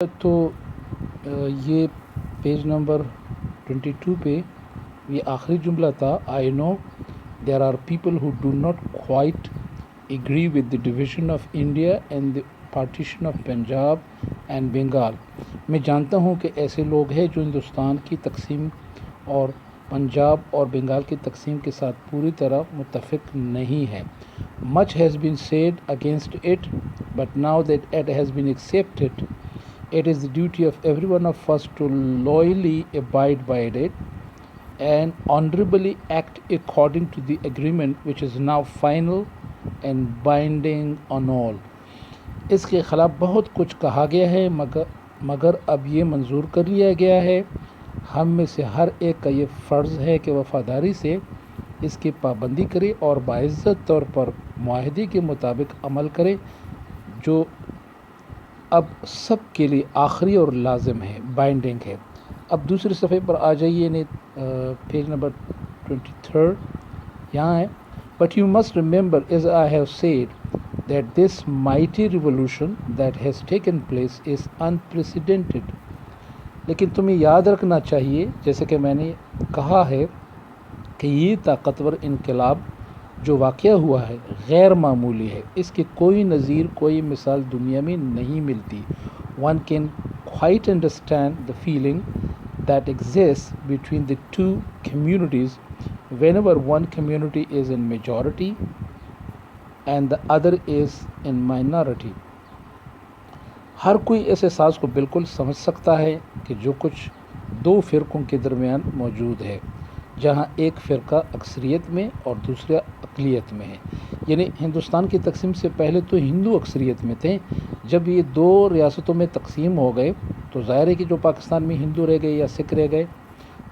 تو یہ page number 22 پہ یہ آخری جملہ تھا. I know there are people who do not quite agree with the division of India and the partition of Punjab and Bengal. میں جانتا ہوں کہ ایسے لوگ ہیں جو ہندوستان کی تقسیم اور پنجاب اور بنگال کی تقسیم کے ساتھ پوری طرح متفق نہیں ہے. Much has been said against it but now that it has been accepted it is the duty of every one of us to loyally abide by it and honorably act according to the agreement which is now final and binding on all. اس کے خلاف بہت کچھ کہا گیا ہے مگر اب یہ منظور کر لیا گیا ہے. ہم میں سے ہر ایک کا یہ فرض ہے کہ وفاداری سے اس کی پابندی کرے اور باعزت طور پر معاہدے کے مطابق عمل کرے جو اب سب کے لیے آخری اور لازم ہے، بائنڈنگ ہے. اب دوسرے صفحے پر آ جائیے، پیج نمبر 23 یہاں ہے. But you must remember as I have said that this mighty revolution that has taken place is unprecedented. لیکن تمہیں یاد رکھنا چاہیے، جیسے کہ میں نے کہا ہے، کہ یہ طاقتور انقلاب جو واقعہ ہوا ہے غیر معمولی ہے. اس کی کوئی نظیر، کوئی مثال دنیا میں نہیں ملتی. One can quite understand the feeling that exists between the two communities whenever one community is in majority and the other is in minority. ہر کوئی اس احساس کو بالکل سمجھ سکتا ہے کہ جو کچھ دو فرقوں کے درمیان موجود ہے، جہاں ایک فرقہ اکثریت میں اور دوسرا اقلیت میں ہے. یعنی ہندوستان کی تقسیم سے پہلے تو ہندو اکثریت میں تھے. جب یہ دو ریاستوں میں تقسیم ہو گئے تو ظاہر ہے کہ جو پاکستان میں ہندو رہ گئے یا سکھ رہ گئے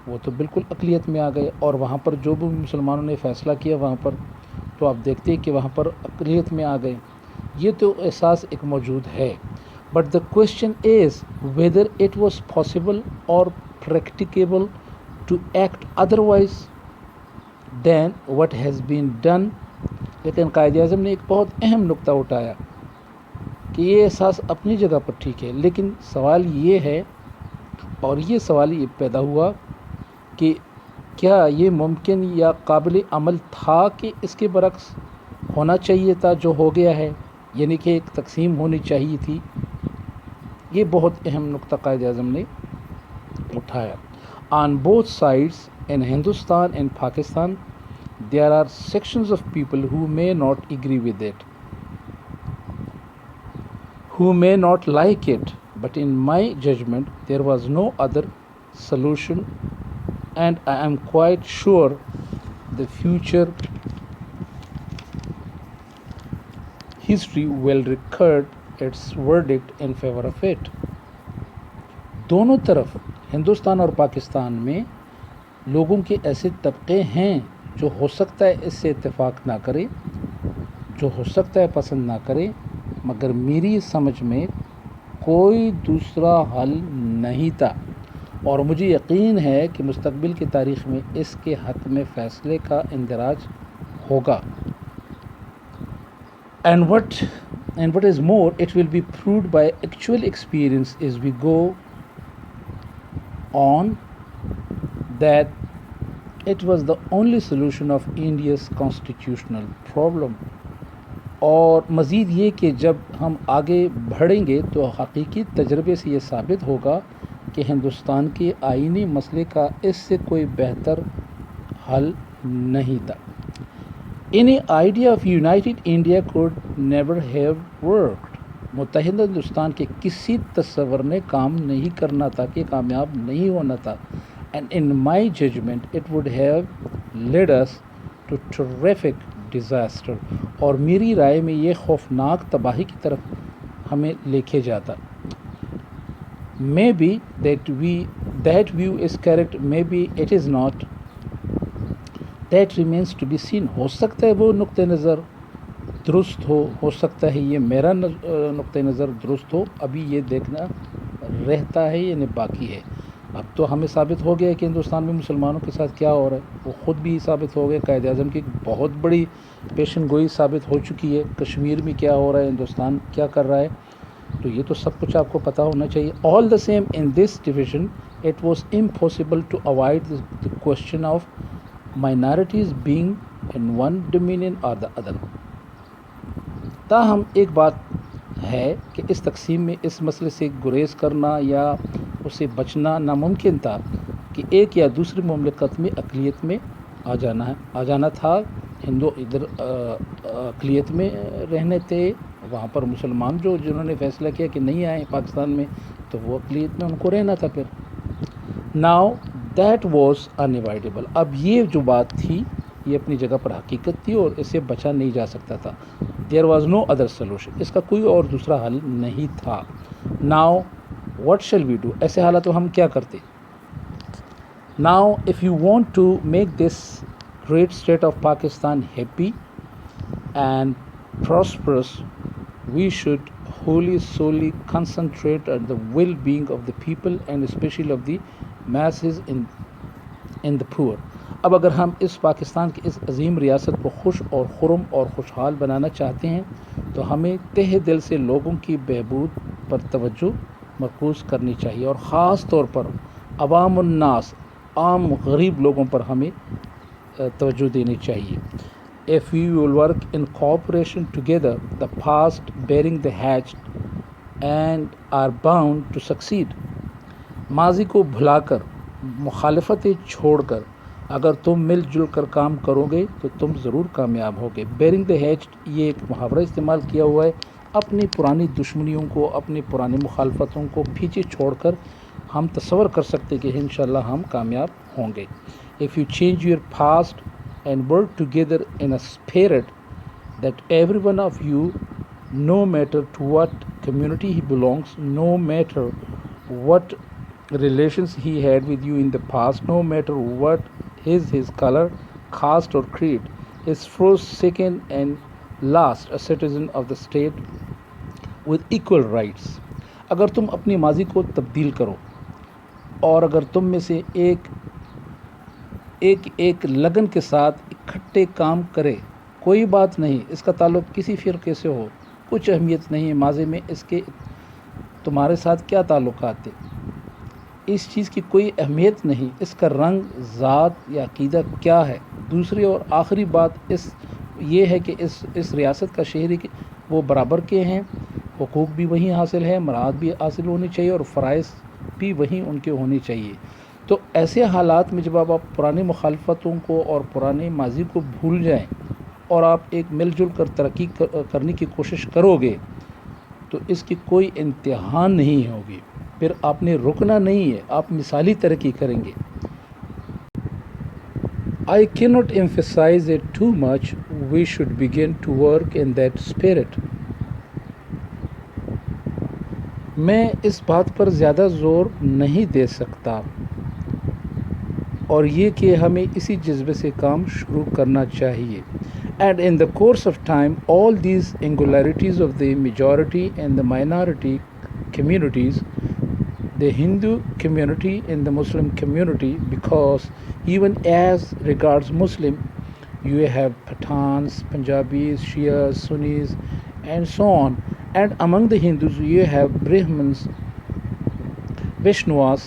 وہ تو بالکل اقلیت میں آ گئے، اور وہاں پر جو بھی مسلمانوں نے فیصلہ کیا وہاں پر تو آپ دیکھتے ہیں کہ وہاں پر اقلیت میں آ گئے. یہ تو احساس ایک موجود ہے. But the question is whether it was possible اور practicable to act otherwise than what has been done. لیکن قائد اعظم نے ایک بہت اہم نقطہ اٹھایا کہ یہ احساس اپنی جگہ پر ٹھیک ہے، لیکن سوال یہ ہے، اور یہ سوال یہ پیدا ہوا کہ کیا یہ ممکن یا قابل عمل تھا کہ اس کے برعکس ہونا چاہیے تھا جو ہو گیا ہے، یعنی کہ ایک تقسیم ہونی چاہیے تھی. یہ بہت اہم نقطہ قائد اعظم نے اٹھایا. On both sides, in Hindustan and Pakistan, there are sections of people who may not agree with it, who may not like it, but in my judgment, there was no other solution, and I am quite sure the future history will record its verdict in favor of it. دونوں طرف ہندوستان اور پاکستان میں لوگوں کے ایسے طبقے ہیں جو ہو سکتا ہے اس سے اتفاق نہ کرے، جو ہو سکتا ہے پسند نہ کرے، مگر میری سمجھ میں کوئی دوسرا حل نہیں تھا، اور مجھے یقین ہے کہ مستقبل کی تاریخ میں اس کے حق میں فیصلے کا اندراج ہوگا. And what is more, it will be proved by actual experience as we go on that it was the only solution of India's constitutional problem. اور مزید یہ کہ جب ہم آگے بڑھیں گے تو حقیقی تجربے سے یہ ثابت ہوگا کہ ہندوستان کے آئینی مسئلے کا اس سے کوئی بہتر حل نہیں تھا. Any idea of united India could never have worked. متحدہ ہندوستان کے کسی تصور نے کام نہیں کرنا تھا، کہ کامیاب نہیں ہونا تھا. And in my judgment it would have led us to terrific disaster. اور میری رائے میں یہ خوفناک تباہی کی طرف ہمیں لے کے جاتا. Maybe that view is correct, maybe it is not. That remains to be seen. ہو سکتا ہے وہ نقطہ نظر درست ہو سکتا ہے یہ میرا نقطہ نظر درست ہو. ابھی یہ دیکھنا رہتا ہے یعنی باقی ہے. اب تو ہمیں ثابت ہو گیا کہ ہندوستان میں مسلمانوں کے ساتھ کیا ہو رہا ہے، وہ خود بھی ثابت ہو گیا. قائد اعظم کی بہت بڑی پیشن گوئی ثابت ہو چکی ہے. کشمیر میں کیا ہو رہا ہے، ہندوستان کیا کر رہا ہے. تو یہ تو سب کچھ آپ کو پتہ ہونا چاہیے. All the same in this division it was impossible to avoid the question of minorities being in one dominion or the other. تاہم ایک بات ہے کہ اس تقسیم میں اس مسئلے سے گریز کرنا یا اسے بچنا ناممکن تھا کہ ایک یا دوسری مملکت میں اقلیت میں آ جانا تھا. ہندو ادھر اقلیت میں رہنے تھے، وہاں پر مسلمان جنہوں نے فیصلہ کیا کہ نہیں آئے پاکستان میں، تو وہ اقلیت میں ان کو رہنا تھا. پھر ناؤ دیٹ واز انیوائڈیبل. اب یہ جو بات تھی یہ اپنی جگہ پر حقیقت تھی اور اسے بچا نہیں جا سکتا تھا. There was no other solution. اس کا کوئی اور دوسرا حل نہیں تھا. Now what shall we do. ایسے حالات میں ہم کیا کرتے؟ Now if you want to make this great state of Pakistan happy and prosperous, we should wholly solely concentrate on the well-being of the people and especially of the masses in the poor. اب اگر ہم اس پاکستان کی اس عظیم ریاست کو خوش اور خرم اور خوشحال بنانا چاہتے ہیں تو ہمیں تہ دل سے لوگوں کی بہبود پر توجہ مرکوز کرنی چاہیے، اور خاص طور پر عوام الناس، عام غریب لوگوں پر ہمیں توجہ دینی چاہیے. If we will work in cooperation together, the past bearing the hatched and are bound to succeed. ماضی کو بھلا کر، مخالفتیں چھوڑ کر اگر تم مل جل کر کام کرو گے تو تم ضرور کامیاب ہوگے. bearing the hatched یہ ایک محاورہ استعمال کیا ہوا ہے. اپنی پرانی دشمنیوں کو، اپنی پرانی مخالفتوں کو پیچھے چھوڑ کر ہم تصور کر سکتے کہ انشاءاللہ ہم کامیاب ہوں گے. If you change your past and work together in a spirit that every one of you, no matter to what community he belongs, no matter what relations he had with you in the past, no matter what is his color, caste or creed, is first, second and last a citizen of the state with equal rights. اگر تم اپنی ماضی کو تبدیل کرو اور اگر تم میں سے ایک لگن کے ساتھ اکٹھے کام کرے، کوئی بات نہیں اس کا تعلق کسی فرقے سے ہو، کچھ اہمیت نہیں ہے ماضی میں اس کے تمہارے ساتھ کیا تعلقات تھے، اس چیز کی کوئی اہمیت نہیں، اس کا رنگ، ذات یا عقیدہ کیا ہے. دوسری اور آخری بات یہ ہے کہ اس ریاست کا شہری وہ برابر کے ہیں، حقوق بھی وہیں حاصل ہے، مراعات بھی حاصل ہونی چاہیے اور فرائض بھی وہیں ان کے ہونی چاہیے. تو ایسے حالات میں جب آپ پرانے مخالفتوں کو اور پرانے ماضی کو بھول جائیں اور آپ ایک مل جل کر ترقی کرنے کی کوشش کرو گے تو اس کی کوئی انتہا نہیں ہوگی. پھر آپ نے رکنا نہیں ہے، آپ مثالی ترقی کریں گے. I cannot emphasize it too much. We should begin to work in that spirit. میں اس بات پر زیادہ زور نہیں دے سکتا اور یہ کہ ہمیں اسی جذبے سے کام شروع کرنا چاہیے. And in the course of time, all these angularities of the majority and the minority communities, the Hindu community and the Muslim community, because even as regards Muslim, you have Pathans, Punjabis, Shias, Sunnis, and so on. And among the Hindus, you have Brahmins, Vaishnavas,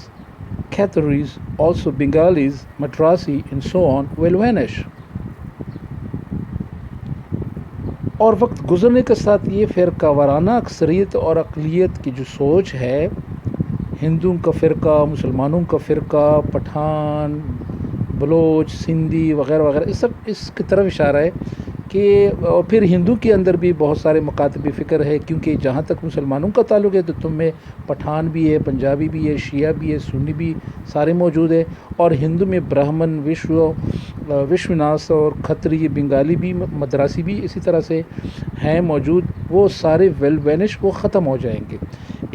Khatris, also Bengalis, Madrasi, and so on, will vanish. اور وقت گزرنے کے ساتھ یہ فرقہ وارانہ اکثریت اور اقلیت کی جو سوچ ہے، ہندوؤں کا فرقہ، مسلمانوں کا فرقہ، پٹھان، بلوچ، سندھی وغیرہ وغیرہ، اس سب اس کی طرف اشارہ ہے کہ اور پھر ہندو کے اندر بھی بہت سارے مکاتب فکر ہے، کیونکہ جہاں تک مسلمانوں کا تعلق ہے تو تم میں پٹھان بھی ہے، پنجابی بھی ہے، شیعہ بھی ہے، سنی بھی سارے موجود ہے، اور ہندو میں برہمن، وشوناس اور کھتری، بنگالی بھی، مدراسی بھی اسی طرح سے ہیں موجود. وہ سارے وینش، وہ ختم ہو جائیں گے.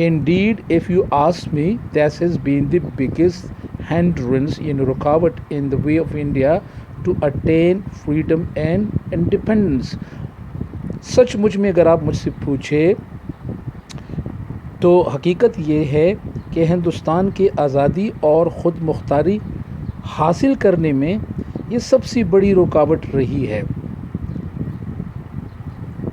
Indeed, if you ask me, that has been the biggest hindrance رکاوٹ in the way of India to attain freedom and independence. سچ مجھ میں اگر آپ مجھ سے پوچھے تو حقیقت یہ ہے کہ ہندوستان کی آزادی اور خود مختاری حاصل کرنے میں یہ سب سے بڑی رکاوٹ رہی ہے.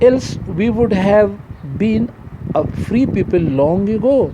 Else we would have been free people long ago,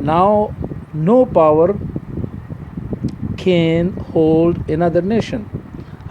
Now no power can hold another nation.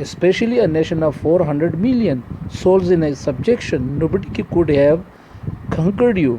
Especially a nation of 400 million souls in a subjection, nobody could have conquered you.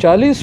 40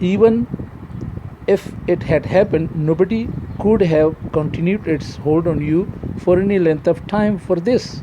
even if it had happened, nobody could have continued its hold on you for any length of time for this.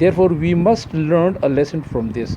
Therefore we must learn a lesson from this.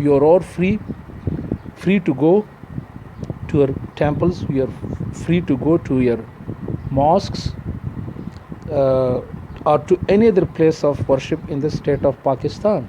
You are all free to go to your temples, you are free to go to your mosques or to any other place of worship in the state of Pakistan.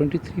23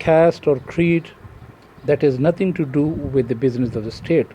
caste or creed, that has nothing to do with the business of the state.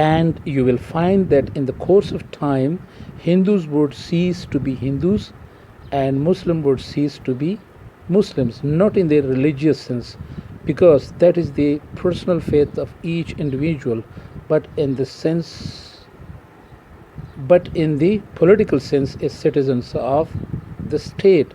and you will find that in the course of time Hindus would cease to be Hindus and Muslims would cease to be Muslims, not in their religious sense, because that is the personal faith of each individual, but in the political sense as citizens of the state.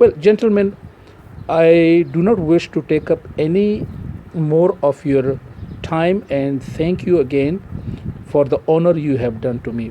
Well, gentlemen, I do not wish to take up any more of your time and thank you again for the honor you have done to me.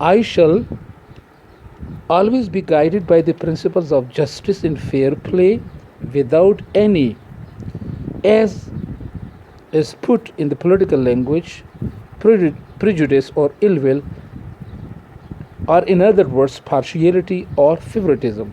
I shall always be guided by the principles of justice and fair play without any, as is put in the political language, prejudice or ill will, or in other words partiality or favoritism.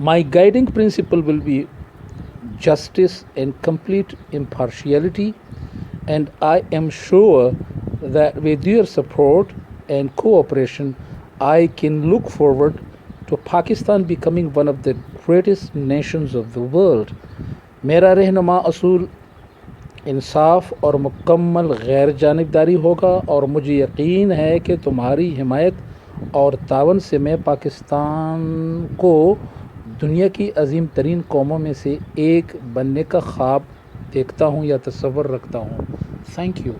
My guiding principle will be justice and complete impartiality, and I am sure that with your support and cooperation I can look forward to Pakistan becoming one of the greatest nations of the world. میرا رہنما اصول انصاف اور مکمل غیر جانبداری ہوگا، اور مجھے یقین ہے کہ تمہاری حمایت اور تعاون سے میں پاکستان کو دنیا کی عظیم ترین قوموں میں سے ایک بننے کا خواب دیکھتا ہوں یا تصور رکھتا ہوں. Thank you.